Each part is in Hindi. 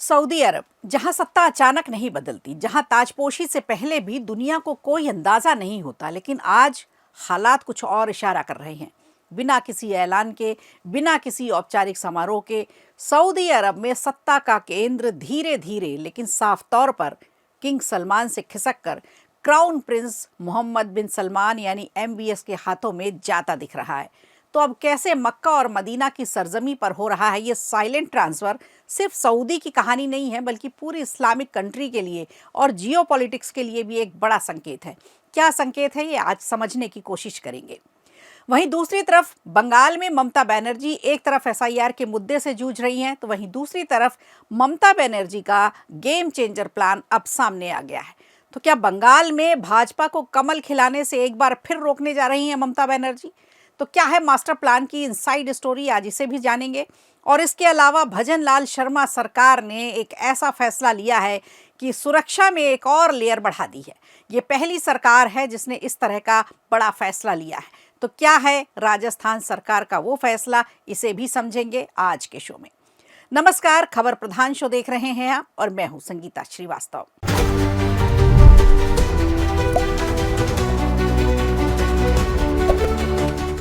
सऊदी अरब, जहां सत्ता अचानक नहीं बदलती, जहां ताजपोशी से पहले भी दुनिया को कोई अंदाजा नहीं होता, लेकिन आज हालात कुछ और इशारा कर रहे हैं। बिना किसी ऐलान के, बिना किसी औपचारिक समारोह के सऊदी अरब में सत्ता का केंद्र धीरे धीरे लेकिन साफ तौर पर किंग सलमान से खिसक कर क्राउन प्रिंस मोहम्मद बिन सलमान यानी MBS के हाथों में जाता दिख रहा है। तो अब कैसे मक्का और मदीना की सरजमी पर हो रहा है ये साइलेंट ट्रांसफर, सिर्फ सऊदी की कहानी नहीं है बल्कि पूरी इस्लामिक कंट्री के लिए और जियोपॉलिटिक्स के लिए भी एक बड़ा संकेत है। क्या संकेत है ये आज समझने की कोशिश करेंगे। वहीं दूसरी तरफ बंगाल में ममता बनर्जी एक तरफ SIR के मुद्दे से जूझ रही हैं, तो वहीं दूसरी तरफ ममता बनर्जी का गेम चेंजर प्लान अब सामने आ गया है। तो क्या बंगाल में भाजपा को कमल खिलाने से एक बार फिर रोकने जा रही हैं ममता बनर्जी? तो क्या है मास्टर प्लान की इनसाइड स्टोरी, आज इसे भी जानेंगे। और इसके अलावा भजन लाल शर्मा सरकार ने एक ऐसा फैसला लिया है कि सुरक्षा में एक और लेयर बढ़ा दी है। ये पहली सरकार है जिसने इस तरह का बड़ा फैसला लिया है। तो क्या है राजस्थान सरकार का वो फैसला, इसे भी समझेंगे आज के शो में। नमस्कार, खबर प्रधान शो देख रहे हैं आप और मैं हूं संगीता श्रीवास्तव।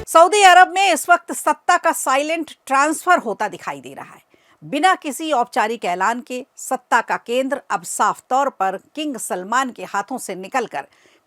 सऊदी अरब में इस वक्त सत्ता का साइलेंट ट्रांसफर होता दिखाई दे रहा है। बिना किसी औपचारिक ऐलान के सत्ता का केंद्र अब साफ तौर पर किंग सलमान के हाथों से निकलकर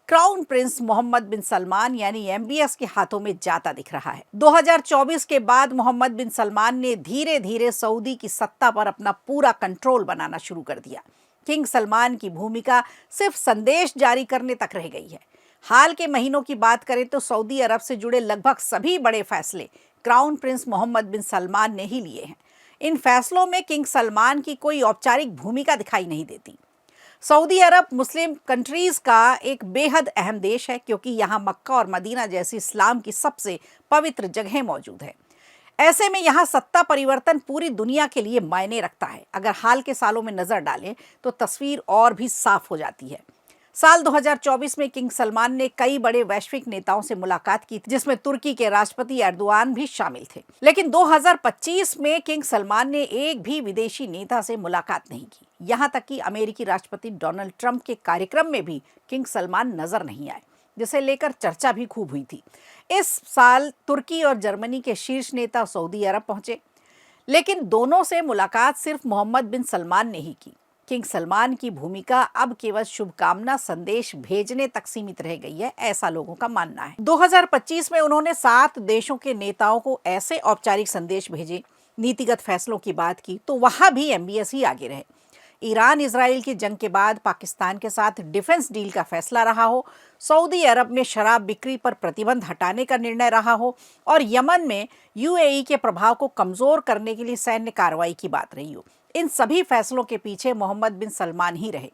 क्राउन प्रिंस मोहम्मद बिन सलमान यानी MBS के हाथों में जाता दिख रहा है। 2024 के बाद मोहम्मद बिन सलमान ने धीरे धीरे सऊदी की सत्ता पर अपना पूरा कंट्रोल बनाना शुरू कर दिया। किंग सलमान की भूमिका सिर्फ संदेश जारी करने तक रह गई है। हाल के महीनों की बात करें तो सऊदी अरब से जुड़े लगभग सभी बड़े फैसले क्राउन प्रिंस मोहम्मद बिन सलमान ने ही लिए हैं। इन फैसलों में किंग सलमान की कोई औपचारिक भूमिका दिखाई नहीं देती। सऊदी अरब मुस्लिम कंट्रीज का एक बेहद अहम देश है, क्योंकि यहाँ मक्का और मदीना जैसी इस्लाम की सबसे पवित्र जगहें मौजूद है। ऐसे में यहाँ सत्ता परिवर्तन पूरी दुनिया के लिए मायने रखता है। अगर हाल के सालों में नजर डालें तो तस्वीर और भी साफ हो जाती है। साल 2024 में किंग सलमान ने कई बड़े वैश्विक नेताओं से मुलाकात की, जिसमें तुर्की के राष्ट्रपति एर्दोआन भी शामिल थे। लेकिन 2025 में किंग सलमान ने एक भी विदेशी नेता से मुलाकात नहीं की। यहां तक कि अमेरिकी राष्ट्रपति डोनाल्ड ट्रंप के कार्यक्रम में भी किंग सलमान नजर नहीं आए, जिसे लेकर चर्चा भी खूब हुई थी। इस साल तुर्की और जर्मनी के शीर्ष नेता सऊदी अरब पहुंचे, लेकिन दोनों से मुलाकात सिर्फ मोहम्मद बिन सलमान ने ही की। किंग सलमान की भूमिका अब केवल शुभकामना संदेश भेजने तक सीमित रह गई है, ऐसा लोगों का मानना है। 2025 में उन्होंने 7 देशों के नेताओं को ऐसे औपचारिक संदेश भेजे, नीतिगत फैसलों की बात की, तो वहां भी MBS ही आगे रहे। ईरान इजराइल की जंग के बाद पाकिस्तान के साथ डिफेंस डील का फैसला रहा हो, सऊदी अरब में शराब बिक्री पर प्रतिबंध हटाने का निर्णय रहा हो, और यमन में UAE के प्रभाव को कमजोर करने के लिए सैन्य कार्रवाई की बात रही हो, इन सभी फैसलों के पीछे मोहम्मद बिन सलमान ही रहे।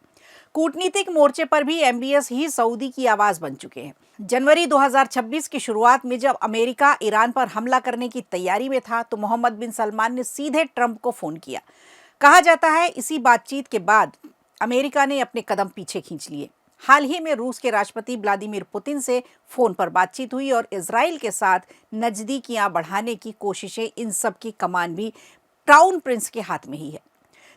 कूटनीतिक मोर्चे पर भी MBS ही सऊदी की आवाज बन चुके हैं। जनवरी 2026 की शुरुआत में जब अमेरिका ईरान पर हमला करने की तैयारी में था, तो मोहम्मद बिन सलमान ने सीधे ट्रंप को फोन किया। कहा जाता है इसी बातचीत के बाद अमेरिका ने अपने कदम पीछे खींच लिए। हाल ही में रूस के राष्ट्रपति व्लादिमीर पुतिन से फोन पर बातचीत हुई और इजराइल के साथ नजदीकियां बढ़ाने की कोशिशें, इन सब की कमान भी क्राउन प्रिंस के हाथ में ही है।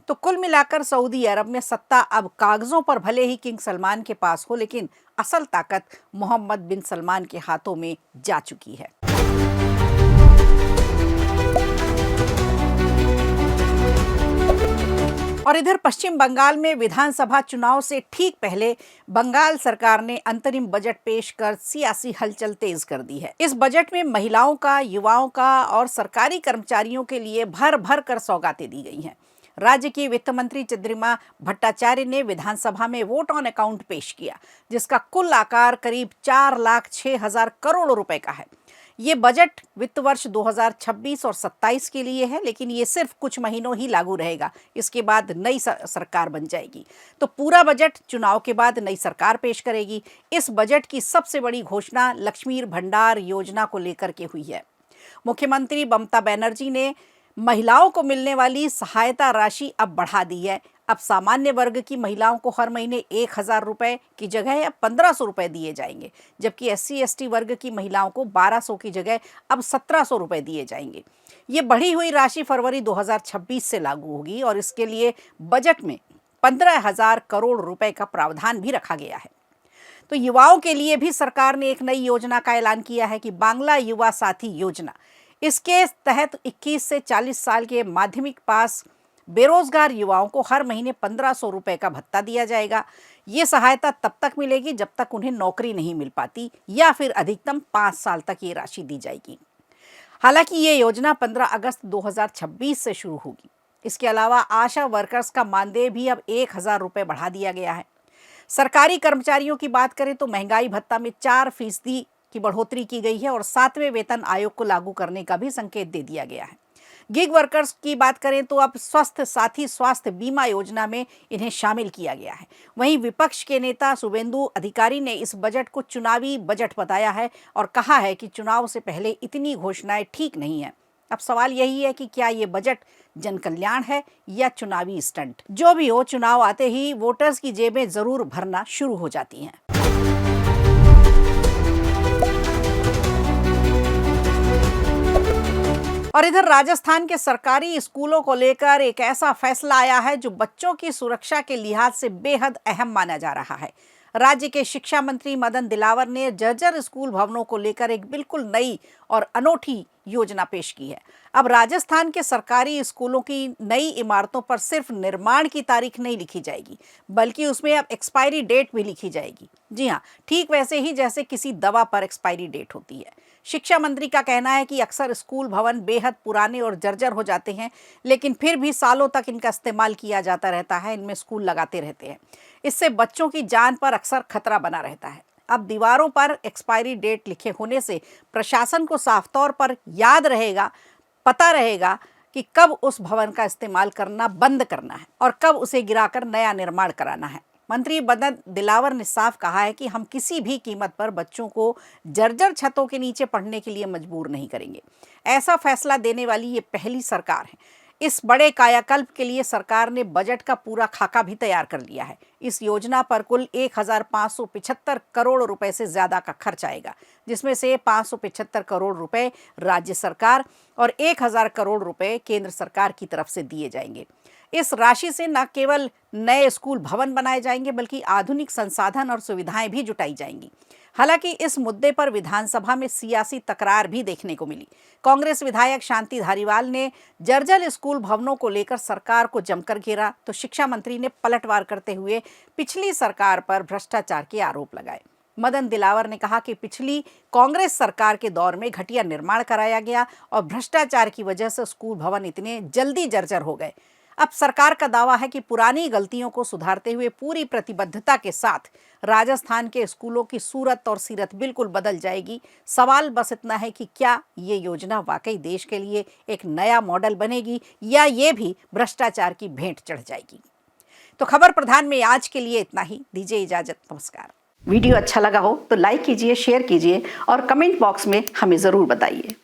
तो कुल मिलाकर सऊदी अरब में सत्ता अब कागजों पर भले ही किंग सलमान के पास हो, लेकिन असल ताकत मोहम्मद बिन सलमान के हाथों में जा चुकी है। और इधर पश्चिम बंगाल में विधानसभा चुनाव से ठीक पहले बंगाल सरकार ने अंतरिम बजट पेश कर सियासी हलचल तेज कर दी है। इस बजट में महिलाओं का, युवाओं का और सरकारी कर्मचारियों के लिए भर भर कर सौगातें दी गई हैं। राज्य की वित्त मंत्री चंद्रिमा भट्टाचार्य ने विधानसभा में वोट ऑन अकाउंट पेश किया, जिसका कुल आकार करीब 4,06,000 करोड़ रुपए का है। ये बजट वित्त वर्ष 2026 और 27 के लिए है, लेकिन ये सिर्फ कुछ महीनों ही लागू रहेगा। इसके बाद नई सरकार बन जाएगी। तो पूरा बजट चुनाव के बाद नई सरकार पेश करेगी। इस बजट की सबसे बड़ी घोषणा लक्ष्मीर भंडार योजना को लेकर के हुई है। मुख्यमंत्री ममता बनर्जी ने महिलाओं को मिलने वाली सहायता राशि अब बढ़ा दी है। अब सामान्य वर्ग की महिलाओं को हर महीने 1,000 रुपए की जगह अब 1,500 रुपए दिए जाएंगे, जबकि SC ST वर्ग की महिलाओं को 1,200 की जगह अब 1,700 रुपए दिए जाएंगे। ये बढ़ी हुई राशि फरवरी 2026 से लागू होगी और इसके लिए बजट में 15,000 करोड़ रुपए का प्रावधान भी रखा गया है। तो युवाओं के लिए भी सरकार ने एक नई योजना का ऐलान किया है कि बांग्ला युवा साथी योजना। इसके तहत 21 से 40 साल के माध्यमिक पास बेरोजगार युवाओं को हर महीने 1,500 रुपए का भत्ता दिया जाएगा। ये सहायता तब तक मिलेगी जब तक उन्हें नौकरी नहीं मिल पाती या फिर अधिकतम 5 साल तक ये राशि दी जाएगी। हालांकि ये योजना 15 अगस्त 2026 से शुरू होगी। इसके अलावा आशा वर्कर्स का मानदेय भी अब 1,000 रुपए बढ़ा दिया गया है। सरकारी कर्मचारियों की बात करें तो महंगाई भत्ता में 4% की बढ़ोतरी की गई है और 7वें वेतन आयोग को लागू करने का भी संकेत दे दिया गया है। गिग वर्कर्स की बात करें तो अब स्वस्थ साथी स्वास्थ्य बीमा योजना में इन्हें शामिल किया गया है। वहीं विपक्ष के नेता शुभेंदु अधिकारी ने इस बजट को चुनावी बजट बताया है और कहा है कि चुनाव से पहले इतनी घोषणाएं ठीक नहीं है। अब सवाल यही है कि क्या ये बजट जन कल्याण है या चुनावी स्टंट। जो भी हो, चुनाव आते ही वोटर्स की जेबें जरूर भरना शुरू हो जाती हैं। और इधर राजस्थान के सरकारी स्कूलों को लेकर एक ऐसा फैसला आया है जो बच्चों की सुरक्षा के लिहाज से बेहद अहम माना जा रहा है। राज्य के शिक्षा मंत्री मदन दिलावर ने जर्जर स्कूल भवनों को लेकर एक बिल्कुल नई और अनोखी योजना पेश की है। अब राजस्थान के सरकारी स्कूलों की नई इमारतों पर सिर्फ निर्माण की तारीख नहीं लिखी जाएगी, बल्कि उसमें अब एक्सपायरी डेट भी लिखी जाएगी। जी हाँ, ठीक वैसे ही जैसे किसी दवा पर एक्सपायरी डेट होती है। शिक्षा मंत्री का कहना है कि अक्सर स्कूल भवन बेहद पुराने और जर्जर हो जाते हैं, लेकिन फिर भी सालों तक इनका इस्तेमाल किया जाता रहता है, इनमें स्कूल लगाते रहते हैं। इससे बच्चों की जान पर अक्सर खतरा बना रहता है। अब दीवारों पर एक्सपायरी डेट लिखे होने से प्रशासन को साफ तौर पर याद रहेगा, पता रहेगा कि कब उस भवन का इस्तेमाल करना बंद करना है और कब उसे गिराकर नया निर्माण कराना है। मंत्री मदन दिलावर ने साफ कहा है कि हम किसी भी कीमत पर बच्चों को जर्जर छतों के नीचे पढ़ने के लिए मजबूर नहीं करेंगे। ऐसा फैसला देने वाली ये पहली सरकार है। इस बड़े कायाकल्प के लिए सरकार ने बजट का पूरा खाका भी तैयार कर लिया है। इस योजना पर कुल 1,575 करोड़ रुपए से ज्यादा का खर्च आएगा, जिसमें से 575 करोड़ रुपए राज्य सरकार और 1,000 करोड़ रुपए केंद्र सरकार की तरफ से दिए जाएंगे। इस राशि से न केवल नए स्कूल भवन बनाए जाएंगे, बल्कि आधुनिक संसाधन और सुविधाएं भी जुटाई जाएंगी। हालांकि इस मुद्दे पर विधानसभा में सियासी तकरार भी देखने को मिली। कांग्रेस विधायक शांति धारीवाल ने जर्जर स्कूल भवनों को लेकर सरकार को जमकर घेरा, तो शिक्षा मंत्री ने पलटवार करते हुए पिछली सरकार पर भ्रष्टाचार के आरोप लगाए। मदन दिलावर ने कहा कि पिछली कांग्रेस सरकार के दौर में घटिया निर्माण कराया गया और भ्रष्टाचार की वजह से स्कूल भवन इतने जल्दी जर्जर हो गए। अब सरकार का दावा है कि पुरानी गलतियों को सुधारते हुए पूरी प्रतिबद्धता के साथ राजस्थान के स्कूलों की सूरत और सीरत बिल्कुल बदल जाएगी। सवाल बस इतना है कि क्या ये योजना वाकई देश के लिए एक नया मॉडल बनेगी या ये भी भ्रष्टाचार की भेंट चढ़ जाएगी। तो खबर प्रधान में आज के लिए इतना ही। दीजिए इजाजत, नमस्कार। वीडियो अच्छा लगा हो तो लाइक कीजिए, शेयर कीजिए और कमेंट बॉक्स में हमें ज़रूर बताइए।